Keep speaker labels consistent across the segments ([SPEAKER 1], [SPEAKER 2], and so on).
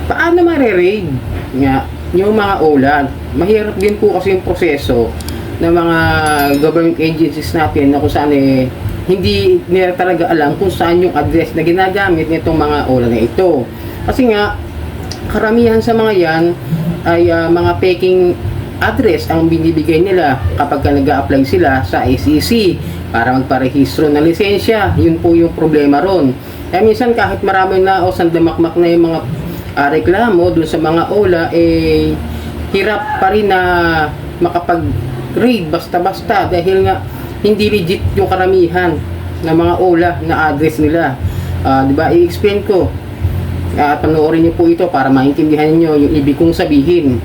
[SPEAKER 1] paano mare-raid nga yung mga OLA? Mahirap din po kasi yung proseso ng mga government agencies natin na kung saan hindi nila talaga alam kung saan yung address na ginagamit nitong mga OLA na ito. Kasi nga, karamihan sa mga yan ay mga peking address ang binibigay nila kapag nag-a-apply sila sa SEC para magparehistro ng lisensya. Yun po yung problema ron. Kaya minsan kahit marami na o sandamakmak na yung mga reklamo dun sa mga OLA, hirap pa rin na makapag-raid basta-basta dahil nga hindi legit yung karamihan ng mga OLA na address nila. Diba? I-explain ko. Panoorin niyo po ito para maintindihan niyo yung ibig kong sabihin.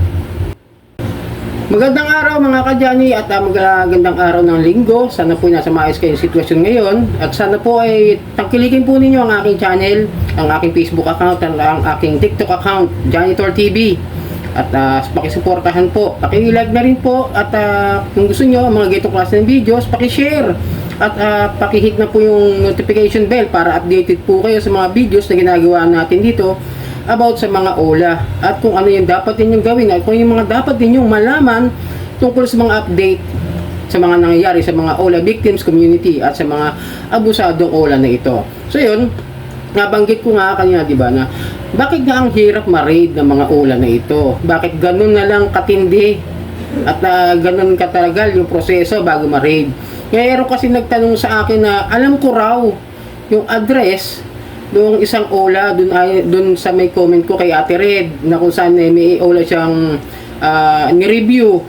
[SPEAKER 1] Magandang araw mga kadyani at magandang araw ng linggo. Sana po nasa maayos kayong sitwasyon ngayon at sana po ay tangkilikin po ninyo ang aking channel, ang aking Facebook account at ang aking TikTok account, Janitor TV. At pakisuportahan po, paki-like na rin po at kung gusto nyo ang mga ganitong klase ng videos, paki-share at paki-hit na po yung notification bell para updated po kayo sa mga videos na ginagawa natin dito about sa mga OLA at kung ano yung dapat ninyong gawin at kung yung mga dapat ninyong malaman tungkol sa mga update sa mga nangyayari sa mga OLA victims community at sa mga abusadong OLA na ito. So yun, nabanggit ko nga kanina, di ba, na bakit nga ang hirap ma-raid ng mga OLA na ito? Bakit ganun na lang katindi at ganun kataragal yung proseso bago ma-raid? Ngayon kasi nagtanong sa akin na alam ko raw yung address noong isang OLA dun sa may comment ko kay Ate Red na kung saan may OLA siyang ni-review.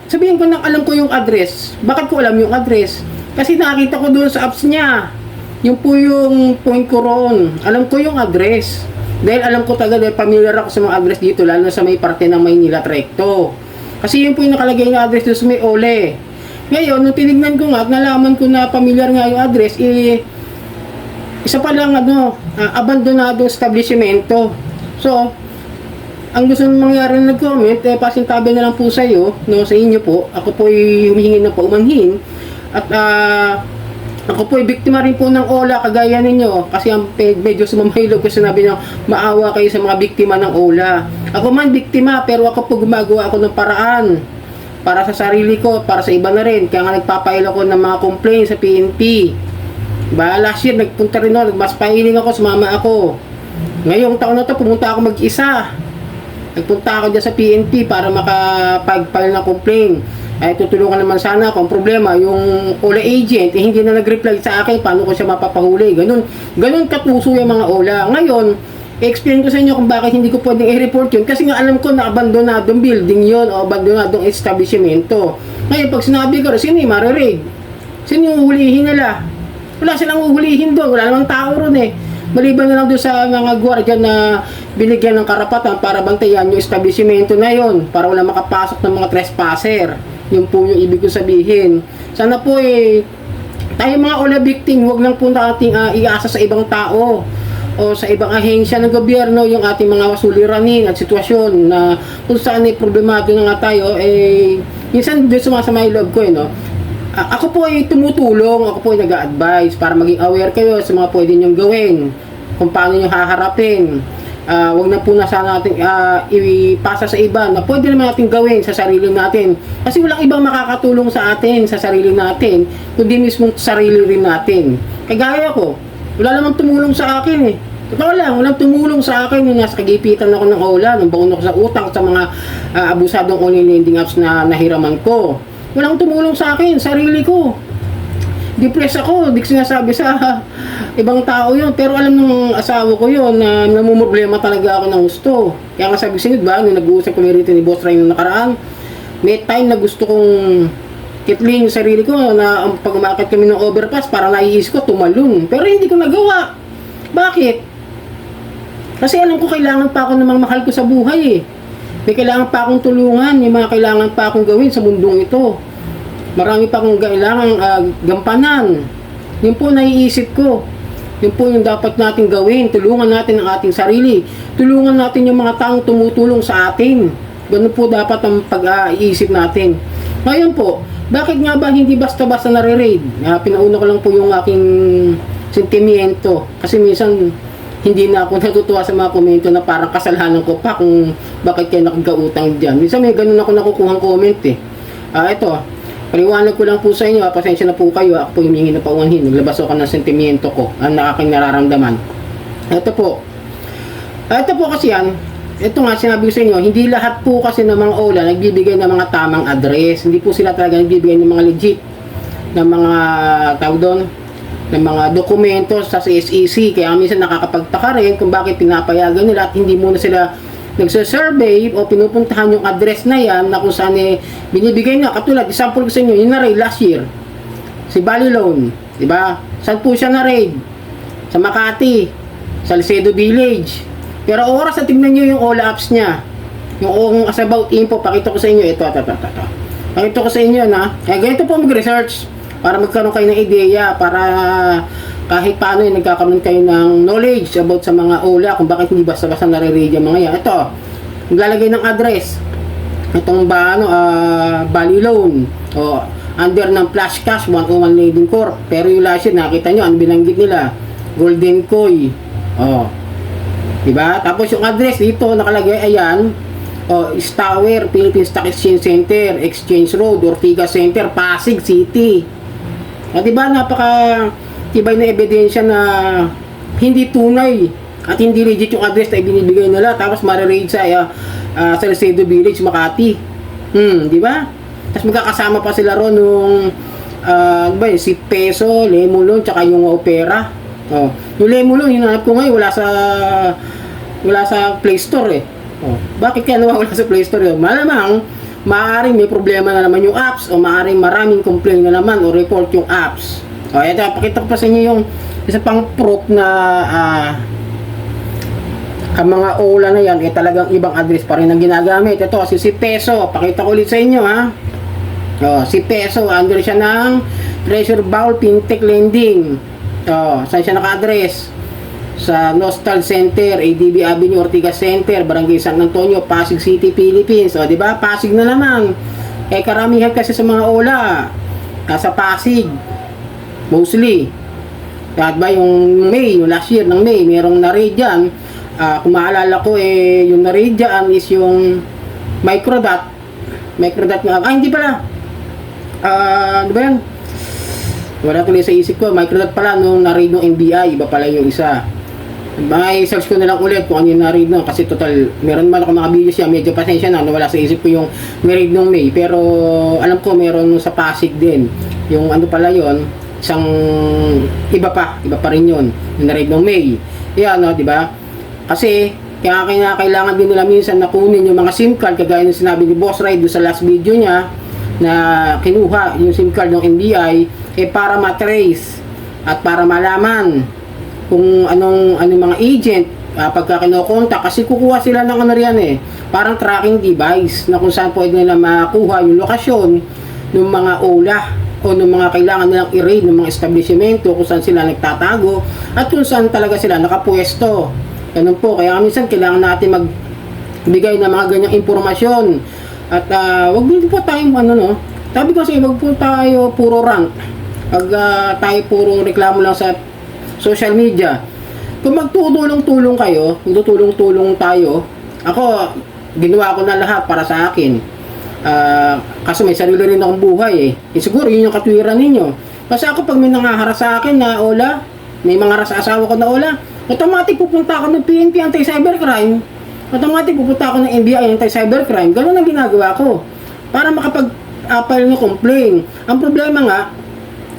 [SPEAKER 1] Sabihin ko na alam ko yung address. Bakit ko alam yung address? Kasi nakita ko doon sa apps niya. Yung po yung point ko roon. Alam ko yung address. Dahil alam ko talaga, dahil familiar ako sa mga address dito, lalo na sa may parte ng Maynila Recto. Kasi yun po yung nakalagay na address doon sa may OLE. Ngayon, nung tinignan ko nga at nalaman ko na familiar nga yung address, isa pa lang abandonado establishmento. So, ang gusto mong mangyari na nag-comment, pasintabi na lang po sa iyo, no, sa inyo po. Ako po ay humihingi ng paumanhin at ako po ay biktima rin po ng OLA kagaya ninyo kasi ang medyo sumamahilog kasi sinabi niyo maawa kayo sa mga biktima ng OLA. Ako man biktima pero ako po gumagawa ako ng paraan para sa sarili ko, para sa iba na rin. Kaya nga nagpapail ako ng mga complaints sa PNP. Diba? Last year, nagpunta rin ako, mas pailing ako, sumama ako. Ngayong taon na to, pumunta ako mag-isa. Nagpunta ako dyan sa PNP para makapag-file ng complaint. Ay tutulungan naman sana ako. Ang problema, yung OLA agent, hindi na nag-reply sa akin, paano ko siya mapapahuli. Ganun katuso yung mga OLA. Ngayon, i-explain ko sa inyo kung bakit hindi ko pwedeng i-report yun. Kasi nga alam ko na abandonadong building yun o abandonadong establishmento. Ngayon, pag sinabi ko, sino yung mare-raid? Sino yung hulihin nila? Wala silang uhulihin doon. Wala namang tao ron Maliban na lang doon sa mga gwardiya na binigyan ng karapatan para bantayan yung establishmento na yon para wala makapasok ng mga trespasser. Yun po yung ibig ko sabihin. Sana po tayo mga OLA victim, huwag lang po nating iasa sa ibang tao o sa ibang ahensya ng gobyerno yung ating mga suliranin at sitwasyon na kung saan problemado na nga tayo, minsan doon sumasama yung loob ko no? Ako po ay tumutulong, ako po ay nag-a-advise para maging aware kayo sa mga pwede nyong gawin, kung paano nyo haharapin. Huwag na po na sana natin ipasa sa iba na pwede naman natin gawin sa sarili natin. Kasi walang ibang makakatulong sa atin, sa sarili natin, kundi mismo sarili rin natin. Kagaya ko, wala namang tumulong sa akin Totoo lang, walang tumulong sa akin nung nasa kagipitan ako ng OLA, nung baon ako sa utang sa mga abusadong online lending apps na nahiraman ko. Walang tumulong sa akin, sarili ko. Depressed ako, di ko sinasabi sa ibang tao yun. Pero alam ng asawa ko yun na namumroblema talaga ako ng gusto. Kaya nga sabi sinid ba, nung nag-uusap kami rito ni Boss Ray nung nakaraan, may time na gusto kong kitling yung sarili ko na pag umakit kami ng overpass, para naiis ko, tumalon. Pero hindi ko nagawa. Bakit? Kasi alam ko kailangan pa ako namang mahal ko sa buhay May kailangan pa akong tulungan, may mga kailangan pa akong gawin sa mundong ito. Marami pa akong kailangang gampanan. Yun po naiisip ko. Yun po yung dapat natin gawin. Tulungan natin ang ating sarili. Tulungan natin yung mga taong tumutulong sa atin. Ganun po dapat ang pag-iisip natin. Ngayon po, bakit nga ba hindi basta-basta nare-raid? Pinauna ko lang po yung aking sentimiento. Kasi minsan, hindi na ako natutuwa sa mga komento na parang kasalanan ko pa kung bakit kayo nakagautang dyan. Minsan may ganun ako nakukuhang comment eh. Ito, paliwanag ko lang po sa inyo, pasensya na po kayo, ako po humingi na paumanhin, naglabas ako ng sentimiento ko, ang aking nararamdaman. Ito po kasi yan, ito nga sinabi ko sa inyo, hindi lahat po kasi ng mga OLA nagbibigay ng mga tamang address, hindi po sila talaga nagbibigay ng mga legit na mga tawag doon, ng mga dokumento sa SEC. Kaya minsan nakakapagtaka rin kung bakit pinapayagan nila at hindi muna sila nagsasurvey o pinupuntahan yung address na yan na kung saan binibigay na. Katulad, example ko sa inyo, yung na-raid last year, si Bali Loan, diba? Saan po siya na-raid? Sa Makati, sa Salcedo Village. Pero oras na tignan nyo yung all apps niya, yung as about info, pakita ko sa inyo, ito. Pakita ko sa inyo na, ganito po mag-research para magkaroon kayo ng ideya, para kahit paano nagkakaroon kayo ng knowledge about sa mga OLA, kung bakit hindi basta-basta nare-read yung mga yan. Ito, maglalagay ng address. Itong Bali Loan, under ng Flash Cash 101 Lending Corp. Pero yung last year, nakita nyo, ang binanggit nila, Golden Koi. Diba? Tapos yung address dito, nakalagay, ayan, Tower, Philippine Stock Exchange Center, Exchange Road, Ortigas Center, Pasig City. Diba, napaka tibay na ebidensya na hindi tunay at hindi legit yung address na ibinibigay nila, tapos mare-raid sa Salcedo Village, Makati. Diba? Tapos magkakasama pa sila ron nung si Peso, Lemulon, tsaka yung Opera. Yung Lemulon, hinanap ko ngayon, wala sa Play Store eh. Bakit kaya nawawala sa Play Store yun? Malamang maaaring may problema na naman yung apps, o maaaring maraming complaint na naman o report yung apps. Ito, pakita ko pa sa inyo yung isa pang proof na ang mga OLA na yan talagang ibang address pa rin ang ginagamit. Ito, si Peso, pakita ko ulit sa inyo ha. Si Peso, under siya ng Treasure Bowl Fintech Lending. Saan siya naka-address? Sa Nostal Center, ADB Avenue, Ortigas Center, Barangay San Antonio, Pasig City, Philippines. Diba? Pasig na naman. Karamihan kasi sa mga OLA nasa Pasig mostly. At ba yung May, yung last year ng May, merong na-raid dyan. Kung maalala ko, yung na-raid dyan is yung Microdot nga. Hindi pala. Ano ba yan? Wala tuloy sa isip ko. Microdot pala nung na-raid ng NBI. Iba pala yung isa. Search ko na lang ulit kung ano yung na-raid nun. Kasi total, meron man ako mga videos yan. Medyo pasensya na. Wala sa isip ko yung na-raid ng May. Pero alam ko meron sa Pasig din. Yung ano pala yon, isang iba pa rin yun. Yung na-raid ng May. Yan, diba? Kasi kaya kailangan din nila minsan na kunin yung mga SIM card, kagaya ng sinabi ni Boss Ray doon sa last video niya na kinuha yung SIM card ng NBI para matrace at para malaman kung anong mga agent pagka kinokontak, kasi kukuha sila ng ano riyan parang tracking device na kung saan pwede nila makuha yung lokasyon ng mga OLA o ng mga kailangan nilang i-raid ng mga establishmento, kung saan sila nagtatago at kung saan talaga sila nakapwesto. Ganun po, kaya minsan kailangan natin magbigay ng mga ganyang impormasyon at wag din po tayong sabi ko kasi wag po tayo puro rant, wag tayo puro reklamo lang sa social media. Kung magtutulong-tulong kayo, magtutulong-tulong tayo, ako ginawa ko na lahat para sa akin. Kasi may sarili rin akong buhay siguro yun yung katwiran ninyo. Kasi ako pag may nangaharas sa akin na OLA, may mga asawa ko na OLA, automatic pupunta ako ng PNP Anti-Cybercrime, automatic pupunta ako ng NBI Anti-Cybercrime. Ganun ang ginagawa ko para makapag-file ng complaint. Ang problema nga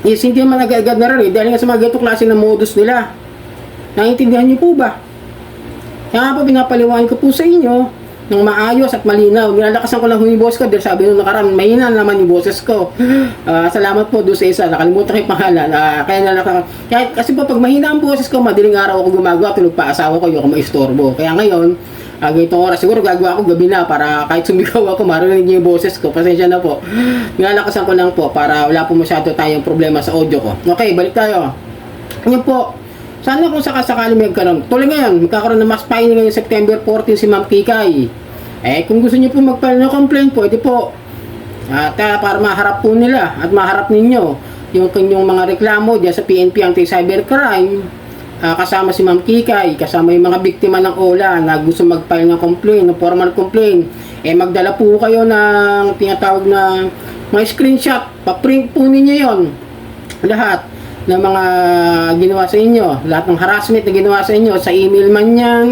[SPEAKER 1] is hindi naman agad-agad na-read dahil nga sa mga ganitong klase ng modus nila. Naiintindihan niyo po ba? Kaya nga po pinapaliwanag ko po sa inyo ng maayos at malinaw. Nilalakasan ko lang yung boss ko dahil sabi nung nakaraan, mahina naman yung boses ko. Salamat po doon sa isa. Nakalimutan ko yung pangalan. Kasi po pag mahina ang boses ko, madaling araw ako gumagawa, tulog pa asawa ko, yung ako maistorbo. Kaya ngayon, ganitong oras, siguro gagawa ako gabi na para kahit sumigaw ako, marinig niyo yung boses ko. Pasensya na po. Nilalakasan ko lang po para wala po masyado tayong problema sa audio ko. Okay, balik tayo. Ngayon po, sana kung sakasakali may magkaroon. Tuloy ngayon, magkakaroon ng mass filing ngayon September 14 si Ma'am Kikay. Kung gusto niyo po mag-file ng complaint, pwede po. At para maharap po nila at maharap ninyo yung kanyang mga reklamo diyan sa PNP Anti-Cybercrime. kasama si Ma'am Kikay, kasama yung mga biktima ng OLA na gusto mag-file ng complaint, ng formal complaint, magdala po kayo ng tinatawag na mga screenshot, pa-print po ninyo yon lahat ng mga ginawa sa inyo, lahat ng harassment na ginawa sa inyo, sa email man yan,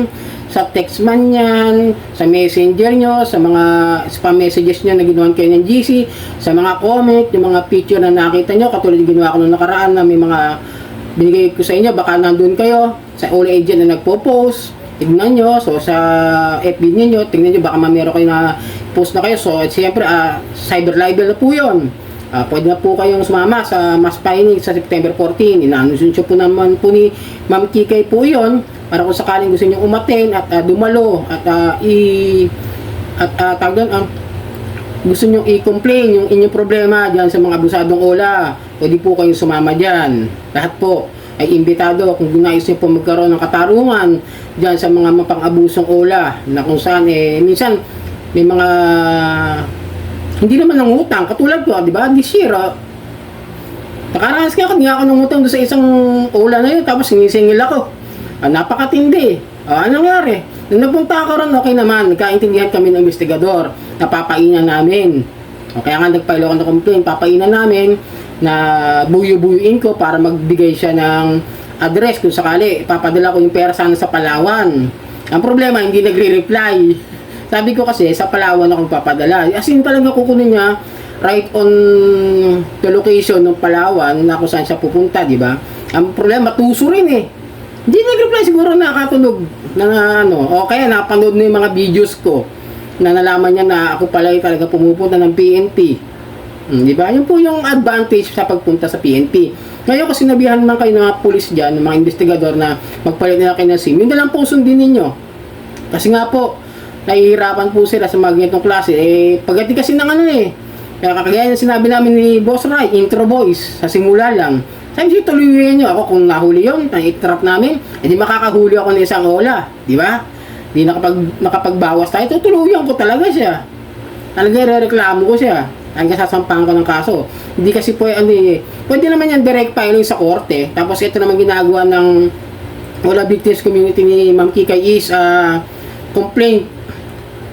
[SPEAKER 1] sa text man yan, sa messenger nyo, sa mga spam messages nyo na ginawa kayo ng GC, sa mga comment, yung mga picture na nakita nyo, katulad yung ginawa ko nung nakaraan na may mga binigay ko sa inyo, baka nandun kayo sa all agent na nagpo-post, tignan nyo. So sa FB ninyo, tignan nyo, baka meron kayo na post na kayo. So siyempre cyber libel na po yun. Pwede na po kayong sumama sa mass filing sa September 14. Ina-announce po naman po ni Ma'am Kikay po yun, para kung sakaling gusto nyo umaten at dumalo at gusto nyo i-complain yung inyong problema dyan sa mga abusadong OLA, pwede po kayong sumama dyan. Lahat po ay imbitado kung nais nyo po magkaroon ng katarungan dyan sa mga mapang-abusong OLA na kung saan minsan may mga hindi naman nangutang. Katulad ko, di ba? This year, nakaranas nga ako nangutang doon sa isang OLA na yun, tapos sinisingil ako. Napakatindi. Anong nangyari? Nung napunta ako ron, okay naman. Nagkaintindihan kami ng investigador. Napapainan namin. Kaya nga nagfile ako ng complaint. Papainan namin na buyo-buyuin ko para magbigay siya ng address kung sakali. Ipapadala ko yung pera sana sa Palawan. Ang problema, hindi nagre-reply. Sabi ko kasi, sa Palawan ako papadala. As in talaga kukunin niya right on the location ng Palawan na kung saan siya pupunta, di ba? Ang problema, tuso rin eh. Hindi nag-reply, siguro nakatunog na o kaya napanood na yung mga videos ko na nalaman niya na ako pala talaga pumupunta ng PNP. Di ba? Yun po yung advantage sa pagpunta sa PNP. Ngayon, kung sinabihan man kayo ng mga pulis dyan, ng mga investigador na magpalit nila kayo ng SIM, yun na lang po sundin ninyo. Kasi nga po, nahihirapan po sila sa mga ganitong klase. Pagdating kasi ng kaya kagaya yung sinabi namin ni Boss Rai, intro boys, sa simula lang. Sabi siya, tuloy nyo ako kung nahuli yun, i-trap namin, di makakahuli ako ng isang OLA, di ba? Di nakapagbawas tayo, tutuluyan ko talaga siya. Talaga re-reklamo ko siya. Hanggang sasampahan ko ng kaso. Hindi kasi po, pwede naman yan direct filing sa korte, tapos ito naman ginagawa ng OLA Victims Community ni Ma'am Kikay is complaint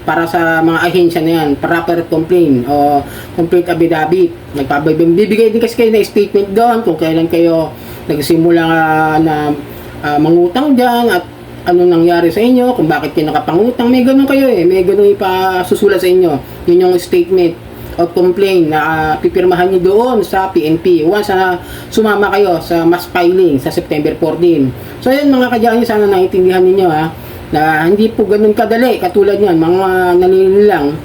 [SPEAKER 1] para sa mga ahensya na yan, proper complaint o complaint affidavit. Bibigay din kasi kayo na statement doon kung kailan kayo nagsimula na mangutang dyan at anong nangyari sa inyo, kung bakit kayo nakapangutang. May ganun kayo may ganun ipasusulat sa inyo. Yun yung statement of complaint na pipirmahan nyo doon sa PNP once na sumama kayo sa mass filing sa September 14. So yun mga kadyaan, sana naiintindihan ninyo na hindi po ganun kadali. Katulad yan, mga naninilang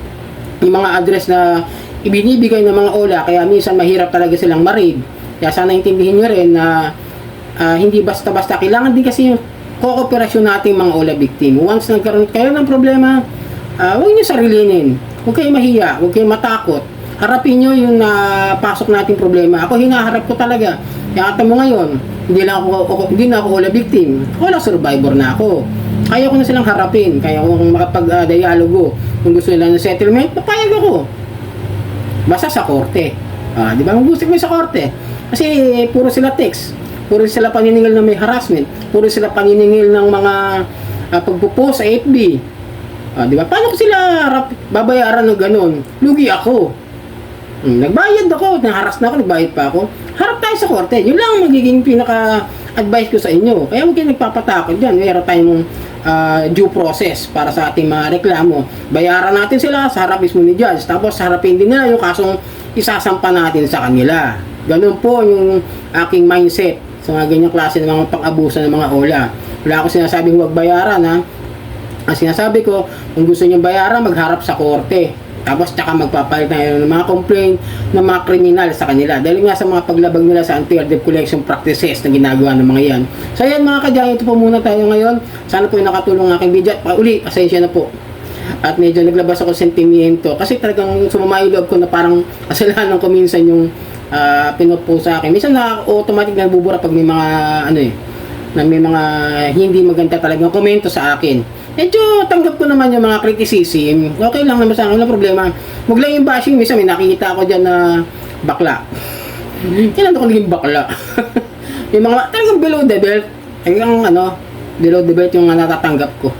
[SPEAKER 1] yung mga address na ibinibigay ng mga OLA, kaya minsan mahirap talaga silang ma-read. Kaya sana intindihin nyo rin na hindi basta-basta. Kailangan din kasi yung kooperasyon nating mga OLA victim. Once nagkaroon kayo ng problema, huwag nyo sarilinin. Huwag kayo mahiya, huwag kayo matakot. Harapin nyo yung napasok nating problema. Ako hinaharap ko talaga. Kaya ata mo ngayon, hindi na ako OLA victim. OLA survivor na ako. Kaya ko na silang harapin. Kaya kung makapag-dialogo, kung gusto nila ng settlement, papayag ako. Basta sa korte. Di ba? Gusto mo sa korte. Kasi puro sila text. Puro sila paniningil ng may harassment. Puro sila paniningil ng mga pagpupost sa FB. Di ba? Paano ko sila babayaran ng ganun? Lugi ako. Nagbayad ako. Naharas na ako. Nagbayad pa ako. Harap tayo sa korte. Yun lang ang magiging pinaka-advice ko sa inyo. Kaya huwag kayo nagpapatakot dyan. Mayroon tayong due process para sa ating mga reklamo. Bayaran natin sila sa harap mismo ni judge. Tapos harapin din nila yung kasong isasampa natin sa kanila. Ganun po yung aking mindset sa mga ganyang klase ng mga pang-abuso ng mga OLA. Wala ako sinasabing huwag bayaran Ang sinasabi ko, kung gusto nyo bayaran, magharap sa korte. Tapos tsaka magpapalit na ng mga complaint ng mga kriminal sa kanila. Dahil nga sa mga paglabag nila sa unfair debt collection practices na ginagawa ng mga yan. So yan mga kadyang, ito po muna tayo ngayon. Sana po yung nakatulong ang aking video. At uli, pasensya na po. At medyo naglabas ako sentimiento. Kasi talagang sumama yung loob ko na parang kasalanan ko minsan yung pinopost sa akin. Minsan na automatic na bubura pag may mga na may mga hindi maganda talagang komento sa akin. Medyo tanggap ko naman yung mga criticism. Okay lang naman sa akin, wala problema. Huwag lang yung bashing. Minsan may nakikita ako dyan na bakla. Kailan ako naging bakla? Yung mga talagang below the belt. Talagang below the belt yung natatanggap ko.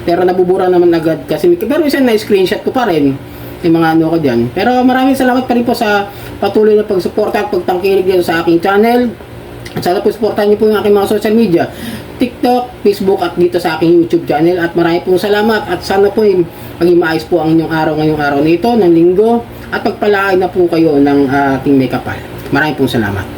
[SPEAKER 1] Pero nabubura naman agad kasi pero isa na screenshot ko pa rin yung mga ko dyan. Pero maraming salamat pa rin po sa patuloy na pagsuporta at pagtangkilig dito sa aking channel. At sana po supportahan niyo po yung aking mga social media, TikTok, Facebook at dito sa aking YouTube channel. At maraming pong salamat at sana po maging maayos po ang inyong araw ngayong araw na ito ng linggo at pagpalain na po kayo ng ating may kapal. Maraming pong salamat.